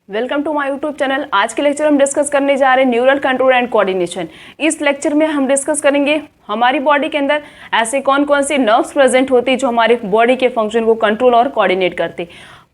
Welcome to my YouTube channel. आज के lecture हम डिस्कस करने जा रहे हैं न्यूरल कंट्रोल एंड कोऑर्डिनेशन। इस लेक्चर में हम डिस्कस करेंगे हमारी बॉडी के अंदर ऐसे कौन कौन सी नर्व्स प्रेजेंट होती है जो हमारे बॉडी के फंक्शन को कंट्रोल और कोऑर्डिनेट करती।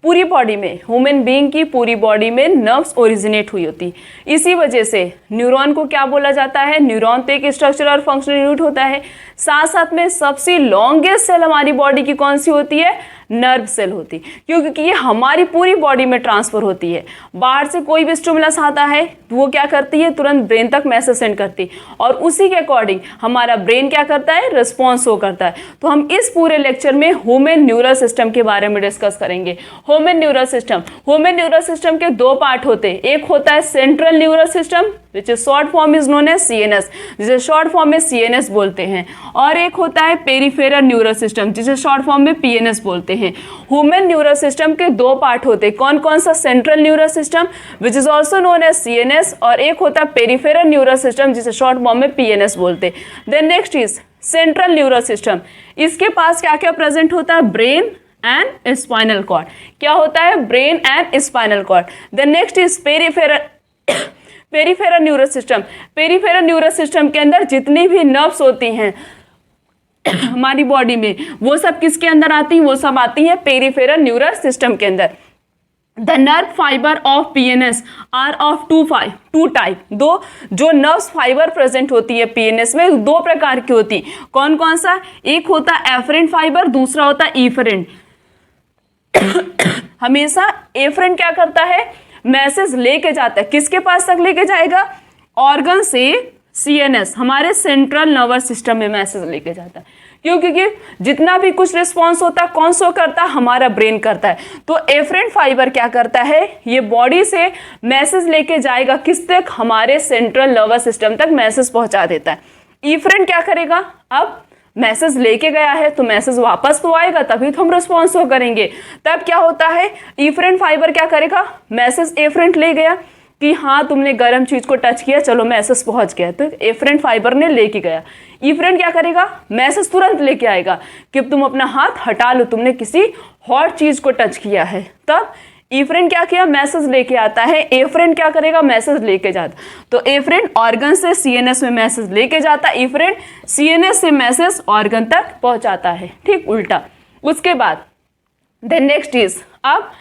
पूरी बॉडी में, ह्यूमन बीइंग की पूरी बॉडी में नर्व्स ओरिजिनेट हुई होती। इसी वजह से न्यूरॉन को क्या बोला जाता है, न्यूरॉन तो एक स्ट्रक्चर और फंक्शनल यूनिट होता है। साथ साथ में सबसे लॉन्गेस्ट सेल हमारी बॉडी की कौन सी होती है, नर्व सेल होती, क्योंकि ये हमारी पूरी बॉडी में ट्रांसफर होती है। बाहर से कोई भी स्टिमुलस आता है तो वो क्या करती है, तुरंत ब्रेन तक मैसेज सेंड करती और उसी के अकॉर्डिंग हमारा ब्रेन क्या करता है, रिस्पॉन्स शो करता है। तो हम इस पूरे लेक्चर में ह्यूमन न्यूरल सिस्टम के बारे में डिस्कस करेंगे। ह्यूमन न्यूरल सिस्टम के दो पार्ट होते हैं। एक होता है central neural system which is short form is known as CNS, जिसे शॉर्ट फॉर्म में सीएनएस बोलते हैं, और एक होता है पेरिफेरल न्यूरल सिस्टम जिसे शॉर्ट फॉर्म में पीएनएस बोलते हैं। ह्यूमन न्यूरल सिस्टम के दो पार्ट होते हैं। कौन कौन सा, central neural system which is also known as CNS, और एक होता है पेरिफेरल न्यूरल सिस्टम जिसे शॉर्ट फॉर्म में पीएनएस बोलते हैं। Then next is central neural system. इसके पास क्या क्या प्रेजेंट होता है, ब्रेन एंड स्पाइनल कॉर्ड। क्या होता है, brain and spinal cord. Then next is peripheral neural system. Peripheral neural system के अंदर जितनी भी नर्व्स होती हैं हमारी बॉडी में, वो सब किसके अंदर आती हैं, वो सब आती हैं पेरिफेरल न्यूरल सिस्टम के अंदर। The nerve fibre of PNS are of two type. दो जो नर्व्स फाइबर प्रेजेंट होती है पीएनएस में, दो प्रकार की होती। कौन कौन सा, एक होता है एफरेंट फाइबर, दूसरा होता है इफरेंट। हमेशा एफरेंट क्या करता है, मैसेज लेके जाता है, किसके पास तक लेके जाएगा, ऑर्गन से सीएनएस, हमारे सेंट्रल नर्वस सिस्टम में मैसेज लेके जाता है। क्यों, क्योंकि जितना भी कुछ रिस्पॉन्स होता है कौन सो करता है, हमारा ब्रेन करता है। तो एफरेंट फाइबर क्या करता है, ये बॉडी से मैसेज लेके जाएगा किस तक, हमारे सेंट्रल नर्वस सिस्टम तक मैसेज पहुंचा देता है। इफरेंट क्या करेगा, अब मैसेज लेके गया है तो मैसेज वापस तो आएगा, तभी तो हम रिस्पॉन्स हो करेंगे। तब क्या होता है, इफरेंट फाइबर क्या करेगा, मैसेज एफरेंट ले गया कि हाँ तुमने गर्म चीज को टच किया, चलो मैसेज पहुंच गया, तो एफरेंट फाइबर ने लेके गया। इफरेंट क्या करेगा, मैसेज तुरंत लेके आएगा कि तुम अपना हाथ हटा लो, तुमने किसी हॉट चीज को टच किया है। तब इफरेंट क्या किया, मैसेज लेके आता है। एफरेंट क्या करेगा, मैसेज लेके जाता। तो एफरेंट ऑर्गन से सीएनएस में मैसेज लेके जाता, इफरेंट सीएनएस से मैसेज ऑर्गन तक पहुंचाता है, ठीक उल्टा। उसके बाद देन नेक्स्ट इज, अब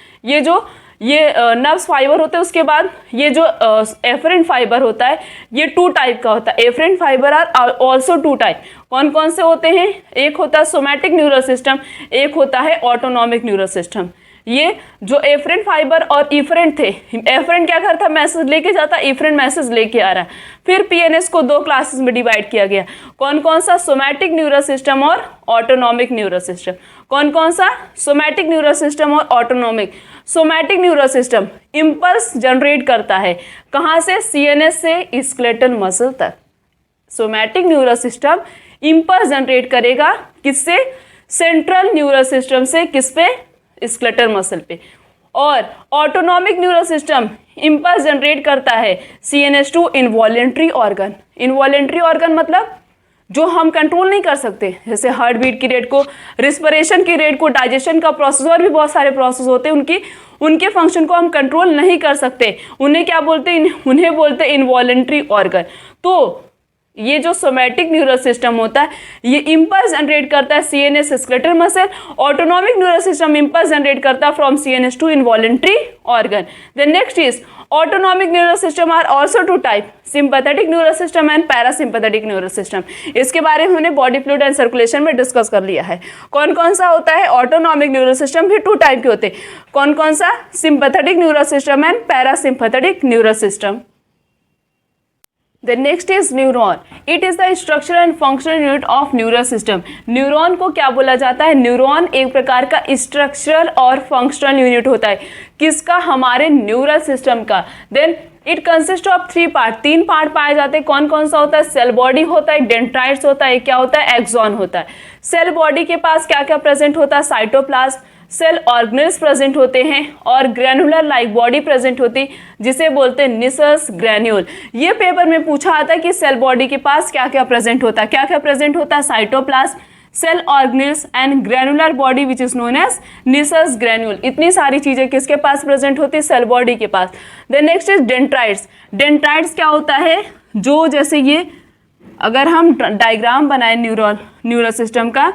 ये नर्व्स फाइबर होते हैं, उसके बाद ये जो एफरेंट फाइबर होता है ये टू टाइप का होता है। Afferent fibre are also two type. कौन कौन से होते हैं, एक होता है सोमैटिक न्यूरल सिस्टम, एक होता है ऑटोनॉमिक न्यूरल सिस्टम। ये जो एफरेंट फाइबर और इफरेंट थे, एफरेंट क्या करता है, मैसेज लेके जाता, इफरेंट मैसेज लेके आ रहा है। फिर पीएनएस को दो क्लासेस में डिवाइड किया गया। कौन कौन सा, सोमैटिक न्यूरल सिस्टम और ऑटोनॉमिक न्यूरल सिस्टम। कौन कौन सा, सोमैटिक न्यूरल सिस्टम और autonomic. Somatic neural system impulse generate करता है, कहाँ से, सीएनएस से स्केलेटल मसल तक। Somatic neural system impulse generate करेगा किससे, सेंट्रल न्यूरल सिस्टम से, किस पे, स्केलेटल मसल पे। और autonomic neural system impulse generate करता है CNS to involuntary organ. Involuntary organ मतलब जो हम कंट्रोल नहीं कर सकते, जैसे हार्ट बीट की रेट को, रिस्पिरेशन की रेट को, डाइजेशन का प्रोसेस, और भी बहुत सारे प्रोसेस होते हैं उनके फंक्शन को हम कंट्रोल नहीं कर सकते। उन्हें क्या बोलते हैं, उन्हें बोलते हैं इनवॉलेंट्री ऑर्गन। तो ये जो सोमैटिक न्यूरल सिस्टम होता है ये इंपल्स जनरेट करता है CNS skeletal muscle. Autonomic neural system impulse generate करता है from CNS to involuntary organ. Then next is autonomic neural system are also two type, sympathetic neural system and parasympathetic neural system. इसके बारे में हमने body fluid and circulation में discuss कर लिया है। कौन कौन सा होता है, ऑटोनॉमिक न्यूरल सिस्टम भी टू टाइप के होते हैं। कौन कौन सा, sympathetic neural system and parasympathetic neural system. The next is neuron. It is the structural and functional unit of neural system. Neuron को क्या बोला जाता है, न्यूरॉन एक प्रकार का स्ट्रक्चरल और फंक्शनल यूनिट होता है, किसका, हमारे न्यूरल सिस्टम का। Then it consist of three part, तीन पार्ट पाए जाते हैं। कौन कौन सा होता है, सेल बॉडी होता है, डेंड्राइट्स होता है, क्या होता है, एक्सॉन होता है। सेल बॉडी के पास क्या क्या प्रेजेंट होता है, साइटोप्लाज्म, सेल ऑर्गेनेल्स प्रेजेंट होते हैं, और ग्रैनुलर लाइक बॉडी प्रेजेंट होती जिसे बोलते हैं निसस ग्रैन्यूल। ये पेपर में पूछा आता है कि सेल बॉडी के पास क्या क्या प्रेजेंट होता है, क्या क्या प्रेजेंट होता है, cytoplasm, cell organelles and granular body which is known as Nissl granule. इतनी सारी चीजें किसके पास प्रेजेंट होती है? सेल बॉडी के पास। Then next is dendrites. Dendrites क्या होता है? जो जैसे ये अगर हम डायग्राम बनाए न्यूरल सिस्टम का,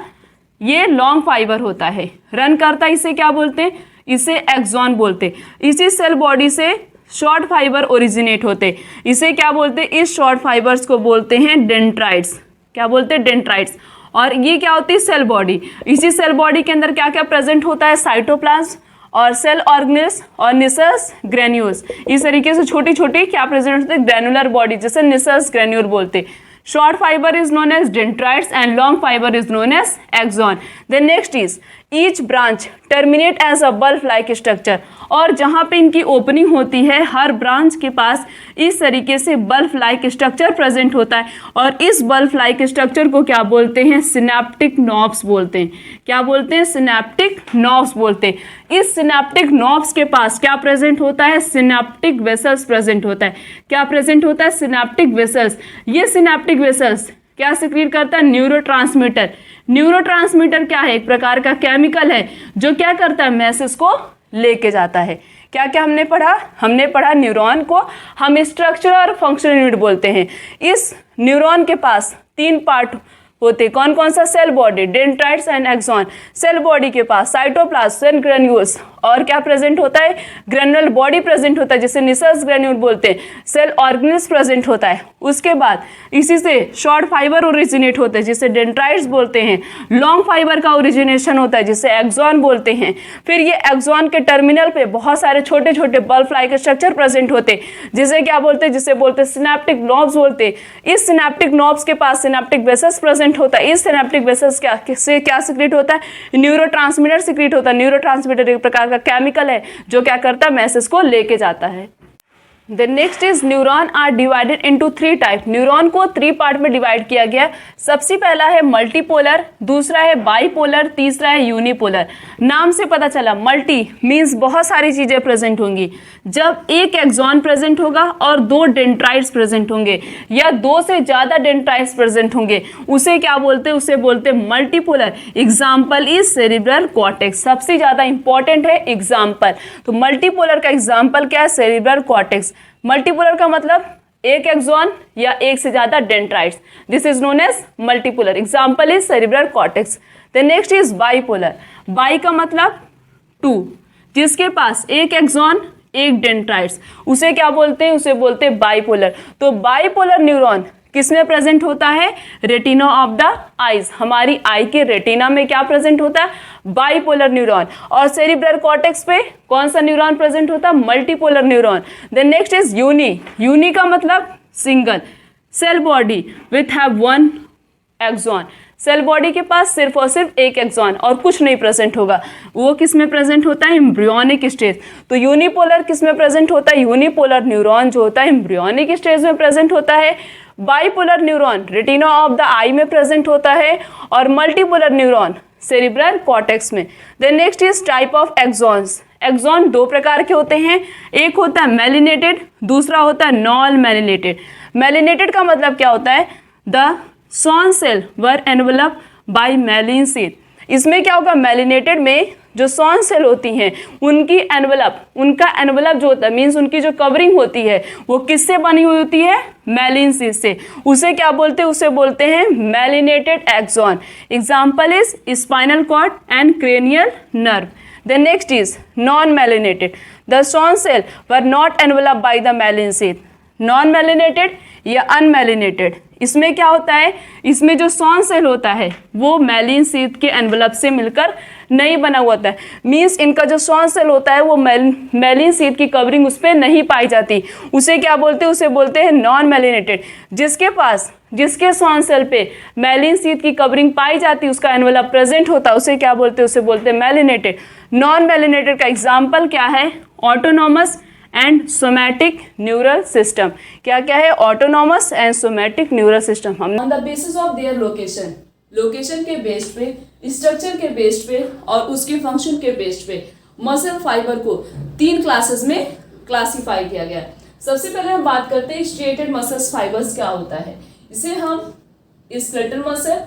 ये लॉन्ग फाइबर होता है, रन करता है, इसे क्या बोलते हैं? इसे एक्सॉन बोलते हैं। इसी सेल बॉडी से शॉर्ट फाइबर ओरिजिनेट होते, इसे क्या बोलते हैं? इस शॉर्ट फाइबर्स को बोलते हैं डेंड्राइट्स। क्या बोलते हैं? डेंड्राइट्स। और ये क्या होती है? Cell body. इसी सेल बॉडी के अंदर क्या क्या प्रेजेंट होता है? साइटोप्लाज्म और सेल ऑर्गेनेल्स और निसस ग्रैन्यूल्स। इस तरीके से छोटी छोटी क्या प्रेजेंट होते हैं? ग्रैनुलर बॉडी, जिसे निसस ग्रैन्यूल बोलते। Short fiber is known as dendrites and long fiber is known as axon. Then next is each branch terminate as a bulb-like structure. और जहाँ पे इनकी ओपनिंग होती है, हर ब्रांच के पास इस तरीके से बल्ब लाइक स्ट्रक्चर प्रेजेंट होता है। और इस बल्ब लाइक स्ट्रक्चर को क्या बोलते हैं? सिनेप्टिक नॉब्स बोलते हैं। क्या बोलते हैं? सिनेप्टिक नॉब्स बोलते हैं। इस सिनेप्टिक नॉब्स के पास क्या प्रेजेंट होता है? सिनेप्टिक वेसल्स प्रेजेंट होता है। क्या प्रेजेंट होता है? Synaptic vessels. ये सिनेप्टिक वेसल्स क्या सिक्रीट करता है? न्यूरोट्रांसमीटर। न्यूरोट्रांसमीटर क्या है? एक प्रकार का केमिकल है जो क्या करता है? मैसेज को लेके जाता है। क्या क्या हमने पढ़ा? हमने पढ़ा न्यूरॉन को हम स्ट्रक्चर और फंक्शनल यूनिट बोलते हैं। इस न्यूरॉन के पास 3 पार्ट होते, कौन कौन सा? Cell body, dendrites and axon. Cell body के पास साइटोप्लाज्म एंड ग्रैन्यूल्स, और क्या प्रेजेंट होता है? ग्रैनुलर बॉडी प्रेजेंट होता है, जिसे निसस ग्रैन्यूल बोलते हैं। सेल ऑर्गेनेल्स प्रेजेंट होता है। उसके बाद इसी से शॉर्ट फाइबर ओरिजिनेट होते हैं, जिसे डेंड्राइट्स बोलते हैं। लॉन्ग फाइबर का ओरिजिनेशन होता है, जिसे एक्सॉन बोलते हैं। फिर ये एक्सॉन के टर्मिनल पे बहुत सारे छोटे छोटे बल्ब लाइक स्ट्रक्चर प्रेजेंट होते, जिसे क्या बोलते हैं? जिसे बोलते हैं सिनेप्टिक नॉब्स बोलते हैं। इस सिनेप्टिक नॉब्स के पास सिनेप्टिक वेसल्स प्रेजेंट होता है। इस सिनेप्टिक वेसल्स से क्या सिक्रीट होता है? न्यूरोट्रांसमीटर सिक्रीट होता है। न्यूरोट्रांसमीटर एक प्रकार का केमिकल है जो क्या करता है? मैसेज को लेके जाता है। The next is neuron are divided into 3 type. Neuron को 3 पार्ट में डिवाइड किया गया। सबसे पहला है मल्टीपोलर, दूसरा है बाईपोलर, तीसरा है यूनिपोलर। नाम से पता चला, मल्टी मीन्स बहुत सारी चीजें प्रेजेंट होंगी। जब एक एक्सॉन प्रेजेंट होगा और 2 डेंड्राइट्स प्रेजेंट होंगे या 2 से ज्यादा डेंड्राइट्स प्रेजेंट होंगे, उसे क्या बोलते हैं? उसे बोलते हैं multipolar. Example is cerebral cortex. सबसे ज्यादा इंपॉर्टेंट है एग्जाम्पल। तो मल्टीपोलर का एग्जाम्पल क्या है? Cerebral cortex. मल्टीपोलर का मतलब एक एक्सॉन या एक से ज्यादा dendrites, this is known as multipolar. Example is cerebral cortex. The next is bipolar. Bi का मतलब 2, जिसके पास एक एक्सॉन एक डेंड्राइट्स, उसे क्या बोलते हैं? उसे बोलते हैं बाईपोलर। तो बाईपोलर न्यूरॉन किसमें प्रेजेंट होता है? Retina of the eyes. हमारी आई के रेटिना में क्या प्रेजेंट होता है? Bipolar neuron. और सेरिब्रल कॉर्टेक्स पे कौन सा न्यूरॉन प्रेजेंट होता है? Multipolar neuron. Then next is uni. Uni का मतलब single. Cell body with have 1 axon. Cell body के पास सिर्फ और सिर्फ एक एक्सॉन और कुछ नहीं प्रेजेंट होगा। वो किस में प्रेजेंट होता है? Embryonic stage. तो यूनिपोलर किस में प्रेजेंट होता है? यूनिपोलर न्यूरॉन जो होता है एम्ब्रियोनिक स्टेज में प्रेजेंट होता है। Bipolar neuron retina of the eye में प्रेजेंट होता है। और मल्टीपोलर न्यूरॉन सेरिब्रल कॉर्टेक्स में। Then next is type of axons. Axon 2 प्रकार के होते हैं, एक होता है मेलिनेटेड, दूसरा होता है नॉन मेलिनेटेड। मेलिनेटेड का मतलब क्या होता है? The son cell were envelope by myelin sheath. इसमें क्या होगा? मेलिनेटेड में जो सॉन सेल होती हैं उनकी एनवलप, उनका एनवलप जो होता है मीन्स उनकी जो कवरिंग होती है वो किससे बनी हुई होती है? मेलिन शीथ से। उसे क्या बोलते हैं? उसे बोलते हैं myelinated axon. Example is spinal cord and cranial nerve. The next is non-melanated. The Schwann cell were not enveloped by the myelin sheath. Non-melanated या अनमेलिनेटेड, इसमें क्या होता है? इसमें जो Schwann सेल होता है वो मैलिन शीथ के एनवलप से मिलकर नहीं बना हुआ होता है। मीन्स इनका जो Schwann सेल होता है वो मैलिन शीथ की कवरिंग उस पर नहीं पाई जाती। उसे क्या बोलते हैं? उसे बोलते हैं नॉन मेलिनेटेड। जिसके Schwann सेल पे मैलिन शीथ की कवरिंग पाई जाती, उसका एनवलप प्रेजेंट होता है, उसे क्या बोलते हैं? उसे बोलते हैं मेलिनेटेड। नॉन मेलिनेटेड का एग्जाम्पल क्या है? Autonomous and somatic neural system. क्या क्या है? Autonomous and somatic neural system. हम on the basis of their location के बेस पे, स्ट्रक्चर के बेस पे और उसके फंक्शन के बेस पे मसल फाइबर को 3 क्लासेस में क्लासीफाई किया गया है। सबसे पहले हम बात करते हैं स्ट्रेटेड मसल फाइबर्स क्या होता है। इसे हम स्केलेटल मसल,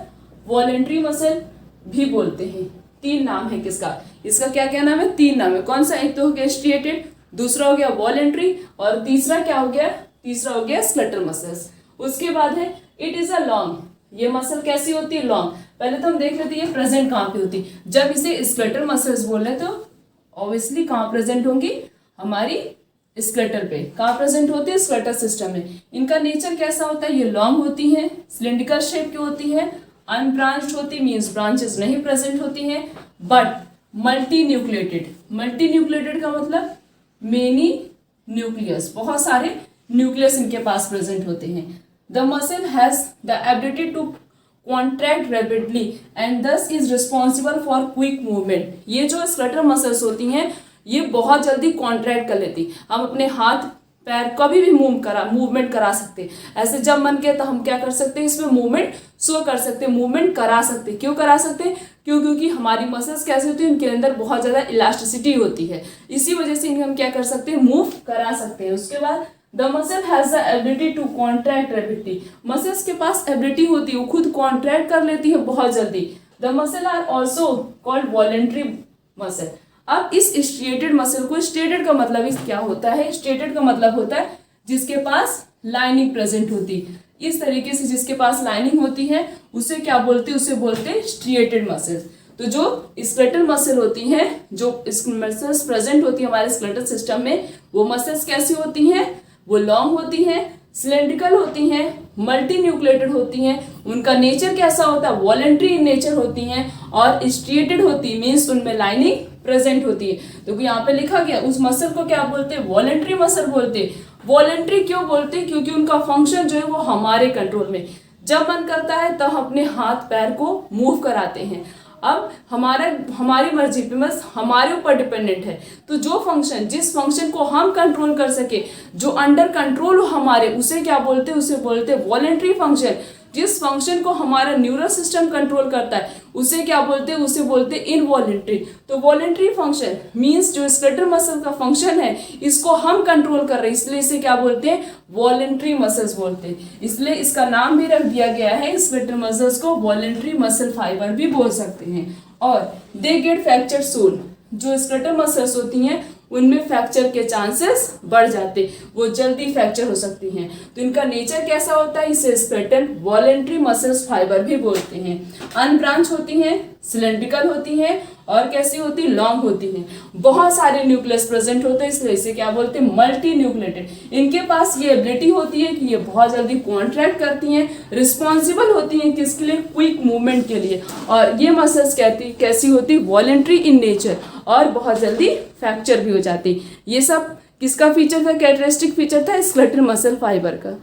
वॉलेंट्री मसल भी बोलते हैं। 3 नाम है किसका, इसका क्या क्या नाम है, 3 नाम है। कौन सा, एक तो हो गया स्ट्रिएटेड, दूसरा हो गया वॉलेंट्री, और तीसरा क्या हो गया, तीसरा हो गया स्क्लेटल मसल्स। उसके बाद है इट इज अ लॉन्ग, ये मसल कैसी होती है, लॉन्ग। पहले तो हम देख लेते हैं ये प्रेजेंट कहाँ पे होती है। जब इसे स्क्लेटल मसल्स बोल रहे तो ऑब्वियसली कहाँ प्रेजेंट होंगी, हमारी स्क्लेटल पे। कहाँ प्रेजेंट होती है, स्क्लेटल सिस्टम में। इनका नेचर कैसा होता है, ये लॉन्ग होती है, सिलिंड्रिकल शेप की होती है, अनब्रांच्ड होती, मीन्स ब्रांचेस नहीं प्रेजेंट होती हैं, but multi nucleated. Multi nucleated का मतलब मेनी न्यूक्लियस, बहुत सारे न्यूक्लियस इनके पास प्रेजेंट होते हैं। The muscle has the ability to contract rapidly and this is responsible for quick movement. ये जो स्क्लेटल मसल्स होती हैं ये बहुत जल्दी कॉन्ट्रैक्ट कर लेती। हम अपने हाथ पैर कभी भी मूवमेंट करा सकते हैं। ऐसे जब मन के तो हम क्या कर सकते हैं, इसमें मूवमेंट शो कर सकते हैं, मूवमेंट करा सकते हैं। क्यों करा सकते हैं, क्योंकि हमारी मसल्स कैसे होती है, उनके अंदर बहुत ज़्यादा इलास्टिसिटी होती है, इसी वजह से इन्हें हम क्या कर सकते हैं, मूव करा सकते हैं। उसके बाद the muscle has the ability to contract rapidly. Muscles के पास एबिलिटी होती है, वो खुद कॉन्ट्रैक्ट कर लेती है बहुत जल्दी। The muscle are also called voluntary muscle. अब इस स्ट्रिएटेड मसल को, स्ट्रिएटेड का मतलब इस क्या होता है, स्ट्रिएटेड का मतलब होता है जिसके पास लाइनिंग प्रेजेंट होती। इस तरीके से जिसके पास लाइनिंग होती है उसे क्या बोलते हैं, उसे बोलते हैं स्ट्रिएटेड मसल। तो जो स्क्लेटल मसल होती हैं, जो मसल्स प्रेजेंट होती है हमारे स्क्लेटल सिस्टम में, वो मसल्स कैसी होती हैं, वो लॉन्ग होती हैं, सिलेंड्रिकल होती हैं, मल्टी न्यूक्लिएटेड होती हैं। उनका नेचर कैसा होता है, वॉलेंट्री इन नेचर होती हैं, और स्ट्रिएटेड होती है, मीन्स उनमें लाइनिंग प्रेजेंट होती है। तो यहाँ पे लिखा गया उस मसल को क्या बोलते हैं, वॉलेंट्री मसल बोलते हैं। वॉलेंट्री क्यों बोलते हैं, क्योंकि उनका फंक्शन जो है वो हमारे कंट्रोल में। जब मन करता है तब हम अपने हाथ पैर को मूव कराते हैं। अब हमारी मर्जी पे, बस हमारे ऊपर डिपेंडेंट है। तो जो फंक्शन, जिस फंक्शन को हम कंट्रोल कर सके, जो अंडर कंट्रोल हो हमारे, उसे क्या बोलते हैं, उसे बोलते हैं वॉलेंट्री फंक्शन। जिस फंक्शन को हमारा न्यूरल सिस्टम कंट्रोल करता है उसे क्या बोलते हैं, उसे बोलते हैं इनवॉलेंट्री। तो वॉलेंट्री फंक्शन मींस जो स्क्लेटल मसल का फंक्शन है इसको हम कंट्रोल कर रहे हैं, इसलिए इसे क्या बोलते हैं, वॉलेंट्री मसल्स बोलते हैं। इसलिए इसका नाम भी रख दिया गया है, स्क्लेटल मसल्स को वॉलेंट्री मसल फाइबर भी बोल सकते हैं। और दे गेट फ्रैक्चर सून। जो स्क्लेटल मसल्स होती हैं उनमें फ्रैक्चर के चांसेस बढ़ जाते, वो जल्दी फ्रैक्चर हो सकती हैं। तो इनका नेचर कैसा होता है, इसे स्क्लेटल वॉलेंट्री मसल्स फाइबर भी बोलते हैं। अनब्रांच होती हैं, सिलेंड्रिकल होती हैं, और कैसी होती है, लॉन्ग होती हैं। बहुत सारे न्यूक्लियस प्रेजेंट होते हैं, इसलिए इसे क्या बोलते हैं, मल्टी न्यूक्लिएटेड। इनके पास ये एबिलिटी होती है कि ये बहुत जल्दी कॉन्ट्रैक्ट करती हैं, रिस्पॉन्सिबल होती हैं किसके लिए, क्विक मूवमेंट के लिए। और ये मसल्स कैसी होती, वॉलेंट्री इन नेचर, और बहुत जल्दी फ्रैक्चर भी हो जाती। ये सब किसका फीचर था, कैरेक्टरिस्टिक फीचर था स्क्लेटल मसल फाइबर का।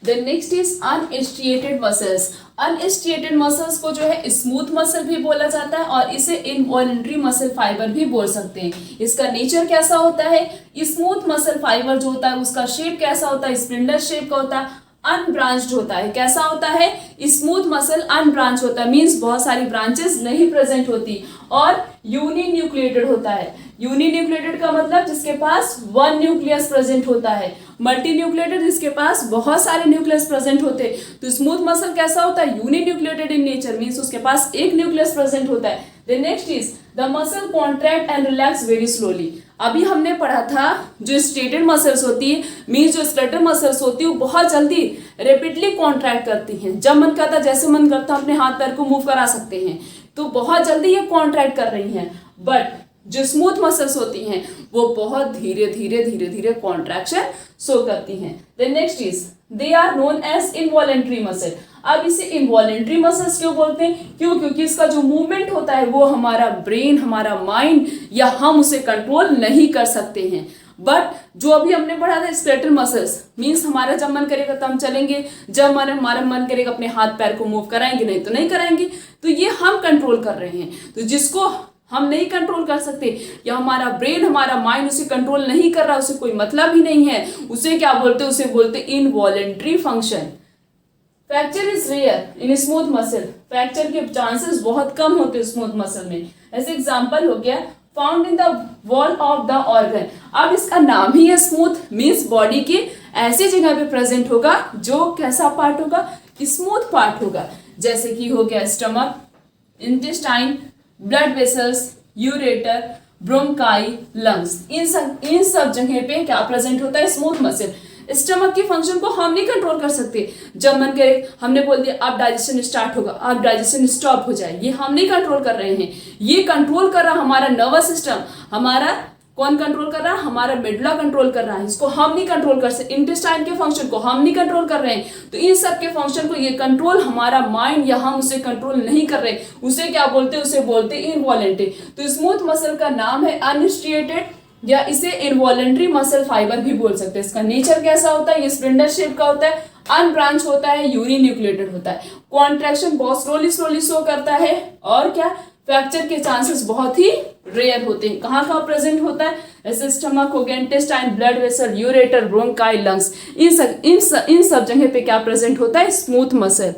The next is unstriated muscles. Unstriated muscles को जो है स्मूथ मसल भी बोला जाता है, और इसे इनवॉलेंट्री मसल फाइबर भी बोल सकते हैं। इसका नेचर कैसा होता है, स्मूथ मसल फाइबर जो होता है उसका शेप कैसा होता है, स्पिंडल शेप का होता है, अनब्रांच्ड होता है। कैसा होता है, स्मूथ मसल अनब्रांच होता है, मीन्स बहुत सारी ब्रांचेस नहीं प्रेजेंट होती, और यूनिन्यूक्लिएटेड होता है। यूनिन्यूक्लिएटेड का मतलब जिसके पास 1 न्यूक्लियस प्रेजेंट होता है। मल्टी न्यूक्लिएटेड जिसके पास बहुत सारे न्यूक्लियस प्रेजेंट होते हैं। तो स्मूथ मसल कैसा होता है, यूनिन्यूक्लिएटेड इन नेचर, मीन्स उसके पास 1 न्यूक्लियस प्रेजेंट होता है। The next is the muscle contract and relax very slowly. अभी हमने पढ़ा था जो स्ट्रेटेड मसल्स होती है, मीन्स जो स्क्लेटल मसल्स होती है वो बहुत जल्दी रैपिडली कॉन्ट्रैक्ट करती हैं। जब मन करता, जैसे मन करता अपने हाथ पैर को मूव करा सकते हैं, तो बहुत जल्दी ये कॉन्ट्रैक्ट कर रही हैं। बट जो स्मूथ मसल्स होती हैं वो बहुत धीरे धीरे कॉन्ट्रैक्शन शो करती हैं। The next is they are known as involuntary muscle. अब इसे इनवॉलेंट्री मसल्स क्यों बोलते हैं, क्यों, क्योंकि इसका जो मूवमेंट होता है वो हमारा ब्रेन, हमारा माइंड या हम उसे कंट्रोल नहीं कर सकते हैं। बट जो अभी हमने पढ़ा था स्क्लेटल मसल्स, मीन्स हमारा जब मन करेगा तो हम चलेंगे, जब हमारा मन करेगा अपने हाथ पैर को मूव कराएंगे, नहीं तो नहीं कराएंगे। तो ये हम कंट्रोल कर रहे हैं। तो जिसको हम नहीं कंट्रोल कर सकते, या हमारा ब्रेन, हमारा माइंड उसे कंट्रोल नहीं कर रहा, उसे कोई मतलब ही नहीं है, उसे क्या बोलते हैं, उसे बोलते involuntary function. Fracture is rare in smooth muscle. Fracture के चांसेस बहुत कम होते हैं स्मूथ मसल में। ऐसे एग्जांपल हो गया found in the wall of the organ. अब इसका नाम ही है स्मूथ, मीन्स बॉडी की ऐसी जगह पे प्रेजेंट होगा जो कैसा पार्ट होगा, स्मूथ पार्ट होगा। जैसे कि हो गया stomach, intestine, blood vessels, ureter, bronchi, lungs. इन सब जगह पे क्या प्रेजेंट होता है? Smooth muscle. स्टमक के फंक्शन को हम नहीं कंट्रोल कर सकते। जब मन करे हमने बोल दिया अब डाइजेशन स्टार्ट होगा, अब डाइजेशन स्टॉप हो जाए, ये हम नहीं कंट्रोल कर रहे हैं। ये कंट्रोल कर रहा हमारा नर्वस सिस्टम। हमारा कौन कंट्रोल कर रहा है? हमारा मेडुला कंट्रोल कर रहा है। इसको हम नहीं कंट्रोल कर सकते। इंटेस्टाइन के फंक्शन को हम नहीं कंट्रोल कर रहे हैं। तो इन सब के फंक्शन को ये कंट्रोल हमारा माइंड या हम उसे कंट्रोल नहीं कर रहे, उसे क्या बोलते हैं? उसे बोलते हैं इनवॉलेंटरी। तो स्मूथ मसल का नाम है अनस्ट्रिएटेड या इसे इनवॉलेंट्री मसल फाइबर भी बोल सकते हैं। इसका नेचर कैसा होता है? ये स्पिंडल शेप का होता है, अनब्रांच होता है, यूनिन्यूक्लिएटेड होता है, कॉन्ट्रैक्शन बहुत स्लोली शो करता है, और क्या फ्रैक्चर के चांसेस बहुत ही रेयर होते हैं। कहाँ कहाँ प्रेजेंट होता है? ऐसे स्टमक हो गया, intestine, blood vessel, ureter, bronchi, lungs, इन सब जगह पे क्या प्रेजेंट होता है? Smooth muscle.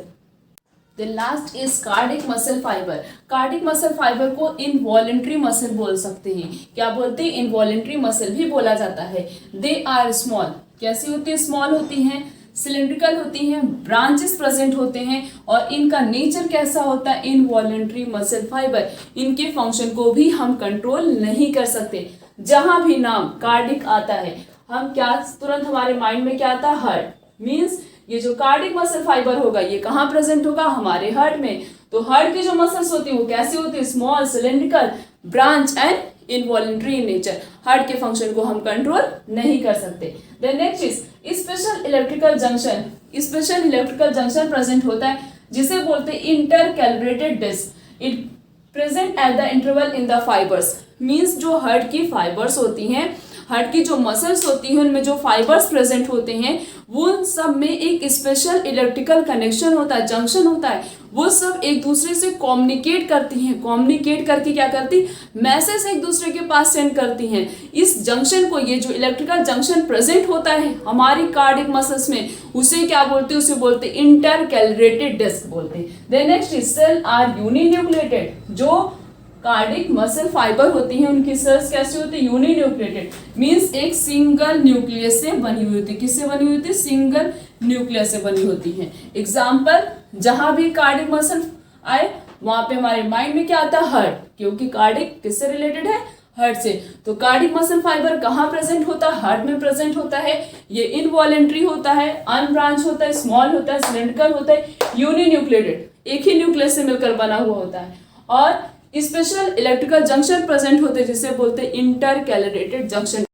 The last is cardiac muscle fiber. Cardiac muscle fiber को इनवॉलेंट्री मसल बोल सकते हैं। क्या बोलते हैं? इनवॉलेंट्री मसल भी बोला जाता है। They are small. कैसी होती है? स्मॉल होती हैं, सिलिंड्रिकल होती हैं, ब्रांचेस प्रेजेंट होते हैं, और इनका नेचर कैसा होता है? Involuntary muscle fibre. इनके फंक्शन को भी हम कंट्रोल नहीं कर सकते। जहां भी नाम कार्डिक आता है हम क्या तुरंत हमारे माइंड में क्या आता है? हार्ट। मीन्स ये जो कार्डिक मसल फाइबर होगा ये कहाँ प्रेजेंट होगा? हमारे हार्ट में। तो हार्ट की जो मसल्स होती है वो कैसी होती है? Small, cylindrical, branch and involuntary in nature. Heart के फंक्शन को हम कंट्रोल नहीं कर सकते। Then next is special electrical junction. Special electrical junction present होता है जिसे बोलते हैं intercalated disc. It present at the interval in the fibers. Means जो हार्ट की फाइबर्स होती हैं, हार्ट की जो मसल्स होती हैं उनमें जो फाइबर्स प्रेजेंट होते हैं वो सब में एक स्पेशल इलेक्ट्रिकल कनेक्शन होता है, जंक्शन होता है। वो सब एक दूसरे से कम्युनिकेट करती हैं। कम्युनिकेट करके क्या करती? मैसेज एक दूसरे के पास सेंड करती हैं। इस जंक्शन को, ये जो इलेक्ट्रिकल जंक्शन प्रेजेंट होता है हमारी कार्डिक मसल्स में, उसे क्या बोलते हैं? उसे बोलते हैं इंटरकैलिब्रेटेड डिस्क बोलते हैं। Then next cell are uninucleated. जो कार्डिक मसल फाइबर होती हैं उनकी सेल्स कैसी होती है? यूनिन्यूक्लिएटेड। मीन्स एक सिंगल न्यूक्लियस से बनी हुई होती है। किससे बनी हुई होती है? सिंगल न्यूक्लियस से बनी होती है। एग्जाम्पल, जहां भी कार्डिक मसल आए वहां पे हमारे माइंड में क्या आता है? हार्ट, क्योंकि कार्डिक किससे रिलेटेड है? हार्ट से। तो कार्डिक मसल फाइबर कहाँ प्रेजेंट होता है? हार्ट में प्रेजेंट होता है। ये इनवॉलेंट्री होता है, अनब्रांच होता है, स्मॉल होता है, सिलिंड्रिकल होता है, यूनिन्यूक्लिएटेड, एक ही न्यूक्लियस से मिलकर बना हुआ होता है, और स्पेशल इलेक्ट्रिकल जंक्शन प्रेजेंट होते हैं जिसे बोलते हैं इंटरकैलिब्रेटेड जंक्शन।